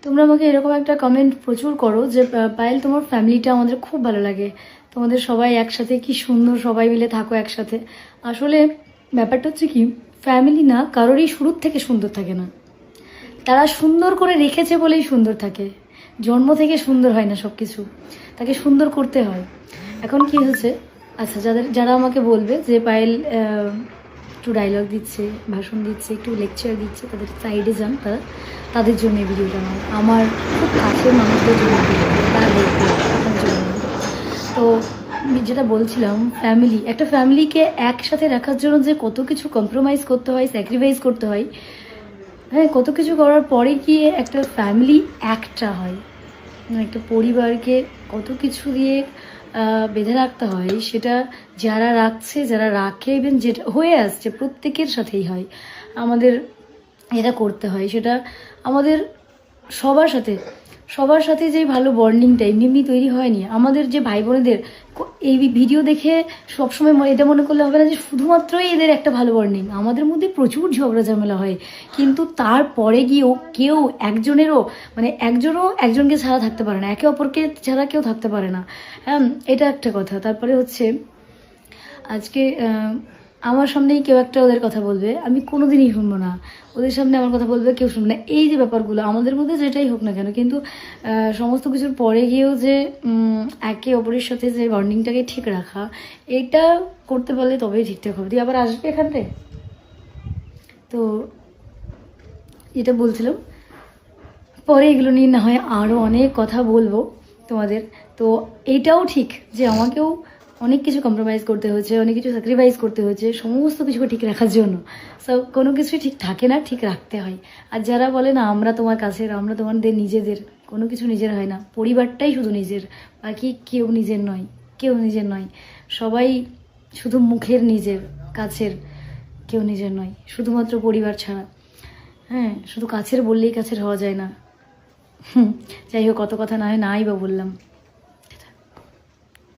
তোমরা আমাকে এরকম একটা কমেন্ট প্রচুর করো যে পায়েল তোমার ফ্যামিলিটা আমাদের খুব ভালো লাগে, তোমাদের সবাই একসাথে কি সুন্দর, সবাই মিলে থাকো একসাথে। আসলে ব্যাপারটা হচ্ছে কি, ফ্যামিলি না কারোরই শুরুর থেকে সুন্দর থাকে না, তারা সুন্দর করে রেখেছে বলেই সুন্দর থাকে। জন্ম থেকে সুন্দর হয় না সব কিছু, তাকে সুন্দর করতে হয়। এখন কি হচ্ছে, আচ্ছা যারা আমাকে বলবে যে পায়েল একটু ডায়লগ দিচ্ছে, ভাষণ দিচ্ছে, একটু লেকচার দিচ্ছে, তাদের সাইডে যান, তাদের জন্য এই ভিডিওটা নয়, আমার খুব কাছের মানুষদের জন্য ভিডিও, তারা দেখবে আপনার জন্য। তো আমি যেটা বলছিলাম, একটা ফ্যামিলিকে একসাথে রাখার জন্য যে কত কিছু কম্প্রোমাইজ করতে হয়, স্যাক্রিফাইস করতে হয়, হ্যাঁ, কত কিছু করার পরে গিয়ে একটা ফ্যামিলি একটা হয়, মানে একটা পরিবারকে কত কিছু দিয়ে বেঁধে রাখতে হয়, সেটা যারা রাখছে, যারা রাখে, ইভেন যেটা হয়ে আসছে প্রত্যেকের সাথেই হয়। আমাদের এটা করতে হয়, সেটা আমাদের সবার সাথে যে ভালো বন্ডিংটা এমনি তৈরি হয়নি। আমাদের যে ভাই বোনেদের এই ভিডিও দেখে সবসময় এটা মনে করলে হবে না যে শুধুমাত্রই এদের একটা ভালো বন্ডিং, আমাদের মধ্যে প্রচুর ঝগড়া ঝামেলা হয়, কিন্তু তারপরে গিয়েও একজনও একজনকে ছাড়া থাকতে পারে না, একে অপরকে ছাড়া কেউ থাকতে পারে না। হ্যাঁ, এটা একটা কথা। তারপরে হচ্ছে আজকে আমার সামনেই কেউ একটা ওদের কথা বলবে, আমি কোনোদিনই শুনবো না। ওদের সামনে আমার কথা বলবে, কেউ শুনবে না। এই যে ব্যাপারগুলো আমাদের মধ্যে যেটাই হোক না কেন, কিন্তু সমস্ত কিছুর পরে গিয়েও যে একে অপরের সাথে যে বন্ডিংটাকে ঠিক রাখা, এটা করতে পারলে তবেই ঠিকঠাক হবে। তুই আবার আসবে এখানটায়। তো এটা বলছিলাম, পরে এগুলো নিয়ে না হয় আরও অনেক কথা বলবো তোমাদের। তো এইটাও ঠিক যে আমাকেও অনেক কিছু কম্প্রোমাইজ করতে হয়েছে, অনেক কিছু স্যাক্রিফাইস করতে হয়েছে সমস্ত কিছুকে ঠিক রাখার জন্য। সো কোনো কিছুই ঠিক থাকে না, ঠিক রাখতে হয়। আর যারা বলে না আমরা তোমার কাছের, আমরা তোমাদের নিজেদের, কোনো কিছু নিজের হয় না, পরিবারটাই শুধু নিজের, বাকি কেউ নিজের নয়। সবাই শুধু মুখের নিজের, কাছের কেউ নিজের নয়, শুধুমাত্র পরিবার ছাড়া। হ্যাঁ, শুধু কাছের বললেই কাছের হওয়া যায় না। যাই হোক, কত কথা নাই বা বললাম।